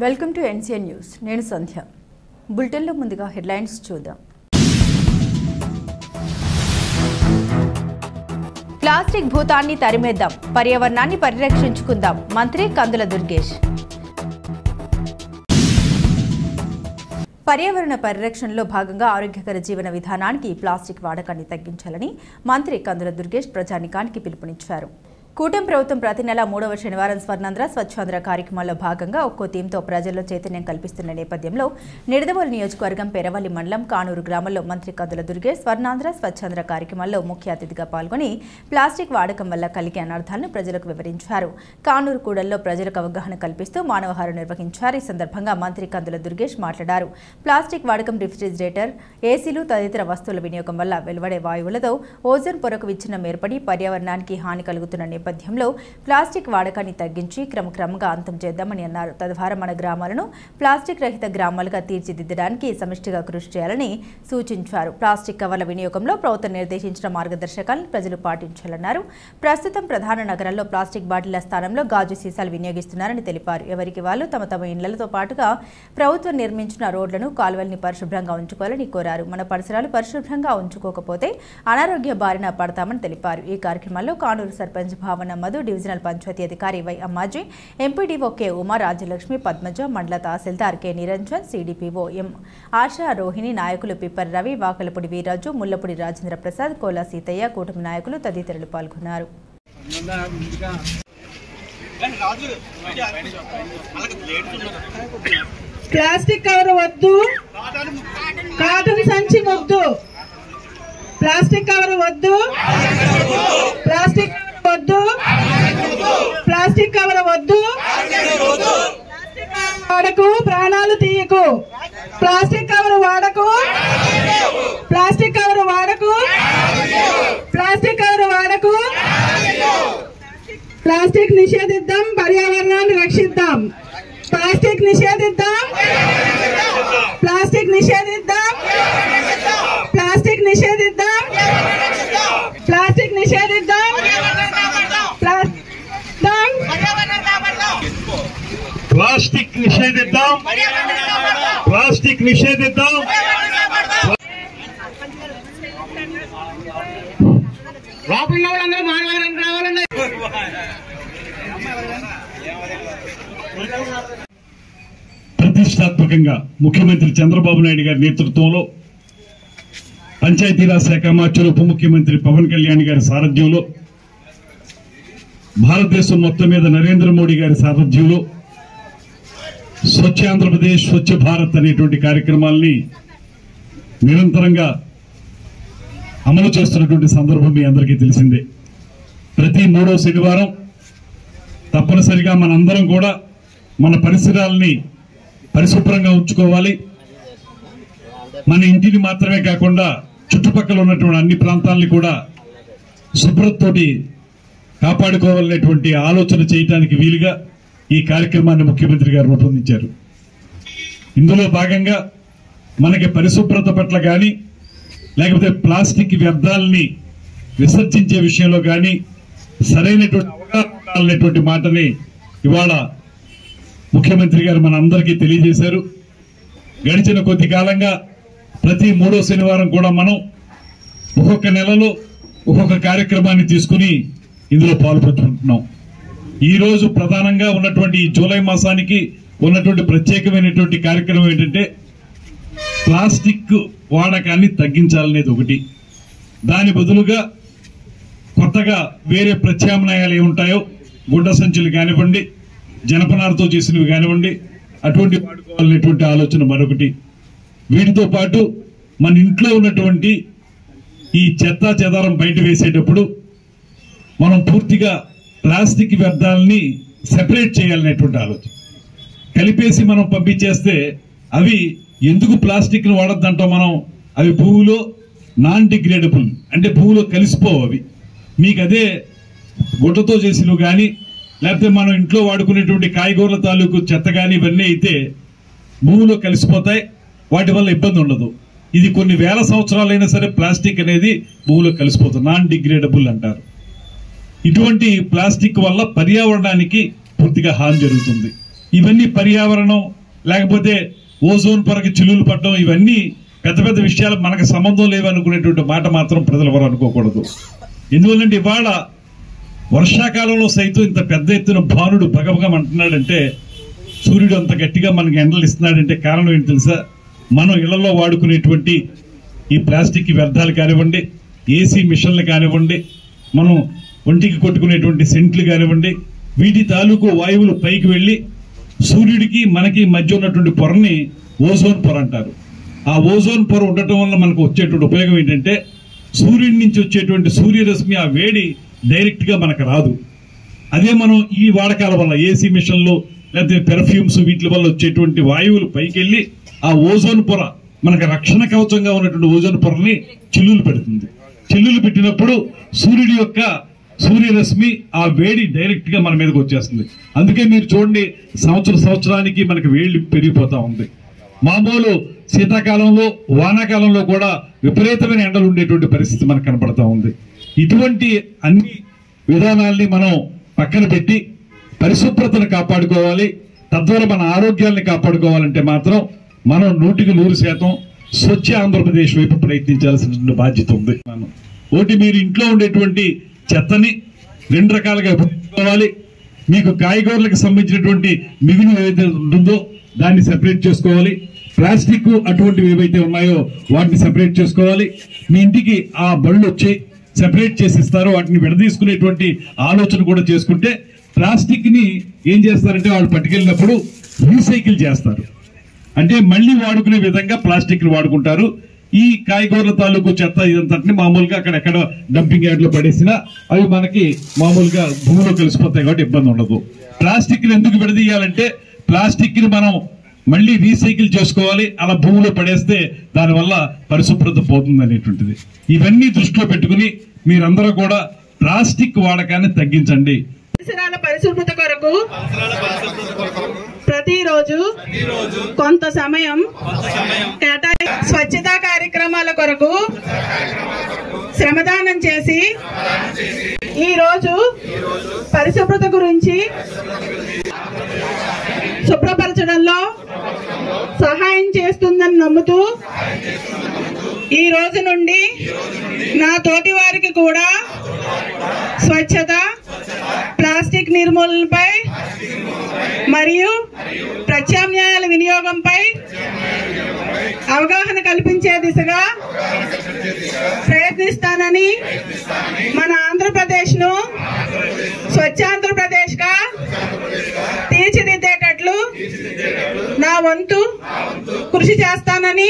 Welcome to NCN news. నేను సంధ్య. బులెటిన్లో ముందుగా హెడ్లైన్స్ చూద్దాం. ప్లాస్టిక్ భూతాన్ని తరిమేద్దాం, పర్యావరణాన్ని పరిరక్షించుకుందాం. మంత్రి కందుల దుర్గేష్. పర్యావరణ పరిరక్షణలో భాగంగా ఆరోగ్యకర జీవన విధానానికి ప్లాస్టిక్ వాడకాన్ని తగ్గించాలని మంత్రి కందుల దుర్గేష్ ప్రజానికానికి పిలుపునిచ్చారు. కూటమి ప్రభుత్వం ప్రతి నెల 3వ శనివారం స్వర్ణాంధ్ర స్వచ్ఛాంధ్ర కార్యక్రమాల్లో భాగంగా ఒక్కో థీమ్తో ప్రజల్లో చైతన్యం కల్పిస్తున్న నేపథ్యంలో నిడదవోలు నియోజకవర్గం పెరవల్లి మండలం కానూరు గ్రామంలో మంత్రి కందుల దుర్గేష్ స్వర్ణాంధ్ర స్వచ్ఛాంధ్ర కార్యక్రమాల్లో ముఖ్య అతిథిగా పాల్గొని ప్లాస్టిక్ వాడకం వల్ల కలిగే అనర్థాలను ప్రజలకు వివరించారు. కానూరు కూడల్లో ప్రజలకు అవగాహన కల్పిస్తూ మానవహారం నిర్వహించారు. ఈ సందర్భంగా మంత్రి కందుల దుర్గేష్ మాట్లాడారు. ప్లాస్టిక్ వాడకం, రిఫ్రిజిరేటర్, ఏసీలు తదితర వస్తువుల వినియోగం వల్ల వెలువడే వాయువులతో ఓజోన్ పొరకు విచ్ఛిన్నం ఏర్పడి పర్యావరణానికి హాని కలుగుతున్న నేపథ్యంలో ప్లాస్టిక్ వాడకాన్ని తగ్గించి క్రమక్రమంగా అంతం చేద్దామని అన్నారు. తద్వారా మన గ్రామాలను ప్లాస్టిక్ రహిత గ్రామాలుగా తీర్చిదిద్దడానికి సమిష్టిగా కృషి చేయాలని సూచించారు. ప్లాస్టిక్ కవర్ల వినియోగంలో ప్రభుత్వం నిర్దేశించిన మార్గదర్శకాలను ప్రజలు పాటించాలన్నారు. ప్రస్తుతం ప్రధాన నగరాల్లో ప్లాస్టిక్ బాటిళ్ల స్థానంలో గాజు సీసాలు వినియోగిస్తున్నారని తెలిపారు. ఎవరికి వాళ్ళు తమ తమ ఇండ్లతో పాటుగా ప్రభుత్వం నిర్మించిన రోడ్లను, కాలువల్ని పరిశుభ్రంగా ఉంచుకోవాలని కోరారు. మన పరిసరాలు పరిశుభ్రంగా ఉంచుకోకపోతే అనారోగ్య బారిన పడతామని తెలిపారు. ఈ కార్యక్రమంలో కానూరు సర్పంచ్ భావన మధు, డివిజనల్ పంచాయతీ అధికారి Y Ammaji, MPDO K Uma, Rajyalakshmi, Padmaja, మండల tahsildar K Niranjan, CDPO M Asha, Rohini, నాయకులు పిప్పర్ రవి, వాకలపూడి వీరాజు, ముల్లపూడి రాజేంద్ర ప్రసాద్, కోలా సీతయ్య, కూటమి నాయకులు తదితరులు పాల్గొన్నారు. ప్లాస్టిక్ కవర్ వద్దు, కాటన్ సంచి వద్దు, ప్లాస్టిక్ కవర్ వద్దు, ప్లాస్టిక్ వద్దు, ప్లాస్టిక్ కవర్ వద్దు, వాడకు, ప్రాణాలు తీయకు, ప్లాస్టిక్ కవర్ వాడకు, ప్లాస్టిక్ కవర్ వాడకు, ప్లాస్టిక్ కవర్ వాడకు, ప్లాస్టిక్ నిషేధిద్దాం, పర్యావరణాన్ని రక్షిద్దాం. ప్లాస్టిక్ నిషేధిద్దాం, ప్లాస్టిక్ నిషేధిద్దాం, ప్లాస్టిక్ నిషేధిద్దాం, ప్లాస్టిక్ నిషేధిద్దాం, ప్లాస్టిక్ నిషేధిద్దాం, ప్లాస్టిక్ నిషేధిద్దాం. లోపల వాళ్ళందరూ మానవాళి రావాలండి. ప్రతిష్టాత్మకంగా ముఖ్యమంత్రి చంద్రబాబు నాయుడు గారి నేతృత్వంలో పంచాయతీరాజ్ శాఖ మంత్రులు, ఉప ముఖ్యమంత్రి పవన్ కళ్యాణ్ గారి సారథ్యంలో, భారతదేశం మొత్తం మీద నరేంద్ర మోడీ గారి సారథ్యంలో స్వచ్ఛ ఆంధ్రప్రదేశ్, స్వచ్ఛ భారత్ అనేటువంటి కార్యక్రమాల్ని నిరంతరంగా అమలు చేస్తున్నటువంటి సందర్భం మీ అందరికీ తెలిసిందే. ప్రతి 3వ శనివారం తప్పనిసరిగా మనందరం కూడా మన పరిసరాలని పరిశుభ్రంగా ఉంచుకోవాలి. మన ఇంటిని మాత్రమే కాకుండా చుట్టుపక్కల ఉన్నటువంటి అన్ని ప్రాంతాలని కూడా శుభ్రతతోటి కాపాడుకోవాలనేటువంటి ఆలోచన చేయడానికి వీలుగా ఈ కార్యక్రమాన్ని ముఖ్యమంత్రి గారు రూపొందించారు. ఇందులో భాగంగా మనకి పరిశుభ్రత పట్ల కానీ, లేకపోతే ప్లాస్టిక్ వ్యర్థాలని విసర్జించే విషయంలో కానీ సరైనటువంటి అవగాహన ఉండాలనేటువంటి మాటని ఇవాళ ముఖ్యమంత్రి గారు మన అందరికీ తెలియజేశారు. గడిచిన కొద్ది కాలంగా ప్రతి 3వ శనివారం కూడా మనం ఒక్కొక్క నెలలో ఒక్కొక్క కార్యక్రమాన్ని తీసుకుని ఇందులో పాల్పంచుకుంటున్నాం. ఈ రోజు ప్రధానంగా ఉన్నటువంటి ఈ జూలై మాసానికి ఉన్నటువంటి ప్రత్యేకమైనటువంటి కార్యక్రమం ఏంటంటే ప్లాస్టిక్ వాడకాన్ని తగ్గించాలనేది ఒకటి. దాని బదులుగా కొత్తగా వేరే ప్రత్యామ్నాయాలు ఏముంటాయో, గుడ్డ సంచులు కానివ్వండి, జనపనారతో చేసినవి కానివ్వండి, అటువంటి వాడుకోవాలనేటువంటి ఆలోచన మరొకటి. వీటితో పాటు మన ఇంట్లో ఉన్నటువంటి ఈ చెత్తా చెదారం బయట వేసేటప్పుడు మనం పూర్తిగా ప్లాస్టిక్ వ్యర్థాలని సెపరేట్ చేయాలనేటువంటి ఆలోచన. కలిపేసి మనం పంపించేస్తే అవి ఎందుకు ప్లాస్టిక్ ను వాడద్దంటాం మనం, అవి భూమిలో నాన్ డిగ్రేడబుల్, అంటే భూమిలో కలిసిపోవు. అవి మీకు అదే గుడ్డతో చేసినవి కానీ, లేకపోతే మనం ఇంట్లో వాడుకునేటువంటి కాయగూరల తాలూకు చెత్త కానీ ఇవన్నీ అయితే భూమిలో కలిసిపోతాయి. వాటి వల్ల ఇబ్బంది ఉండదు. ఇది కొన్ని వేల సంవత్సరాలైనా సరే ప్లాస్టిక్ అనేది భూమిలో కలిసిపోతుంది, నాన్ డిగ్రేడబుల్ అంటారు. ఇటువంటి ప్లాస్టిక్ వల్ల పర్యావరణానికి పూర్తిగా హాని జరుగుతుంది. ఇవన్నీ పర్యావరణం లేకపోతే ఓజోన్ పొరకి చిల్లులు పడడం ఇవన్నీ పెద్ద పెద్ద విషయాలు మనకు సంబంధం లేవనుకునేటువంటి మాట మాత్రం ప్రజలు ఎవరు అనుకోకూడదు. ఎందువల్లంటే ఇవాళ వర్షాకాలంలో సైతం ఇంత పెద్ద ఎత్తున భానుడు భగభగమంటున్నాడంటే, సూర్యుడు అంత గట్టిగా మనకి ఎండలు ఇస్తున్నాడంటే కారణం ఏంటి తెలుసా? మనం ఇళ్లలో వాడుకునేటువంటి ఈ ప్లాస్టిక్ వ్యర్థాలు కానివ్వండి, ఏసీ మిషన్లు కానివ్వండి, మనం ఒంటికి కొట్టుకునేటువంటి సెంట్లు కానివ్వండి, వీటి తాలూకు వాయువులు పైకి వెళ్లి సూర్యుడికి మనకి మధ్య ఉన్నటువంటి పొరని ఓజోన్ పొర అంటారు. ఆ ఓజోన్ పొర ఉండటం వల్ల మనకు వచ్చేటువంటి ఉపయోగం ఏంటంటే, సూర్యుడి నుంచి వచ్చేటువంటి సూర్యరశ్మి ఆ వేడి డైరెక్ట్ గా మనకు రాదు. అదే మనం ఈ వాడకాల వల్ల ఏసీ మిషన్లు లేకపోతే పెర్ఫ్యూమ్స్ వీటి వల్ల వచ్చేటువంటి వాయువులు పైకి వెళ్లి ఆ ఓజోన్ పొర మనకు రక్షణ కవచంగా ఉన్నటువంటి ఓజోన్ పొరని చిల్లులు పెడుతుంది. చిల్లులు పెట్టినప్పుడు సూర్యుడి యొక్క సూర్యరశ్మి ఆ వేడి డైరెక్ట్ గా మన మీదకి వచ్చేస్తుంది. అందుకే మీరు చూడండి, సంవత్సరానికి మనకి వేడి పెరిగిపోతా ఉంది. మామూలు శీతాకాలంలో వానాకాలంలో కూడా విపరీతమైన ఎండలు ఉండేటువంటి పరిస్థితి మనకు కనపడతా ఉంది. ఇటువంటి అన్ని విధానాల్ని మనం పక్కన పెట్టి పరిశుభ్రతను కాపాడుకోవాలి. తద్వారా మన ఆరోగ్యాన్ని కాపాడుకోవాలంటే మాత్రం మనం 100% స్వచ్ఛ ఆంధ్రప్రదేశ్ వైపు ప్రయత్నించాల్సినటువంటి బాధ్యత ఉంది. ఒకటి, మీరు ఇంట్లో ఉండేటువంటి చెత్తని 2 రకాలుగా విభజించుకోవాలి. మీకు కాయగూరలకు సంబంధించినటువంటి మిగులు ఏదైతే ఉంటుందో దాన్ని సెపరేట్ చేసుకోవాలి. ప్లాస్టిక్ అటువంటివి ఏవైతే ఉన్నాయో వాటిని సెపరేట్ చేసుకోవాలి. మీ ఇంటికి ఆ బళ్ళు వచ్చి సెపరేట్ చేసి ఇస్తారో వాటిని విడదీసుకునేటువంటి ఆలోచన కూడా చేసుకుంటే, ప్లాస్టిక్ ని ఏం చేస్తారంటే వాళ్ళు పట్టుకెళ్ళినప్పుడు రీసైకిల్ చేస్తారు. అంటే మళ్ళీ వాడుకునే విధంగా ప్లాస్టిక్ ని వాడుకుంటారు. ఈ కాయగూరల తాలూకు చెత్త ఇదంతటిని మామూలుగా అక్కడెక్కడ డంపింగ్ యార్డ్ లో పడేసినా అవి మనకి మామూలుగా భూమిలో కలిసిపోతాయి కాబట్టి ఇబ్బంది ఉండదు. ప్లాస్టిక్ ని ఎందుకు విడదీయాలంటే, ప్లాస్టిక్ ని మనం మళ్ళీ రీసైకిల్ చేసుకోవాలి. అలా భూమిలో పడేస్తే దానివల్ల పరిశుభ్రత పోతుంది అనేటువంటిది. ఇవన్నీ దృష్టిలో పెట్టుకుని మీరందరూ కూడా ప్లాస్టిక్ వాడకాన్ని తగ్గించండి. పరిసరాల పరిశుభ్రత కొరకు ప్రతిరోజు కొంత సమయం స్వచ్ఛతా కార్యక్రమాల కొరకు శ్రమదానం చేసి ఈ రోజు పరిశుభ్రత గురించి శుభ్రపరచడంలో సహాయం చేస్తుందని నమ్ముతూ ఈ రోజు నుండి నా తోటి వారికి కూడా స్వచ్ఛత, ప్లాస్టిక్ నిర్మూలనపై మరియు ప్రత్యామ్నాయాల వినియోగంపై అవగాహన కల్పించే దిశగా ప్రయత్నిస్తానని, మన ఆంధ్రప్రదేశ్ ను స్వచ్ఛాంధ్రప్రదేశ్ గా తీర్చిదిద్దేటట్లు నా వంతు కృషి చేస్తానని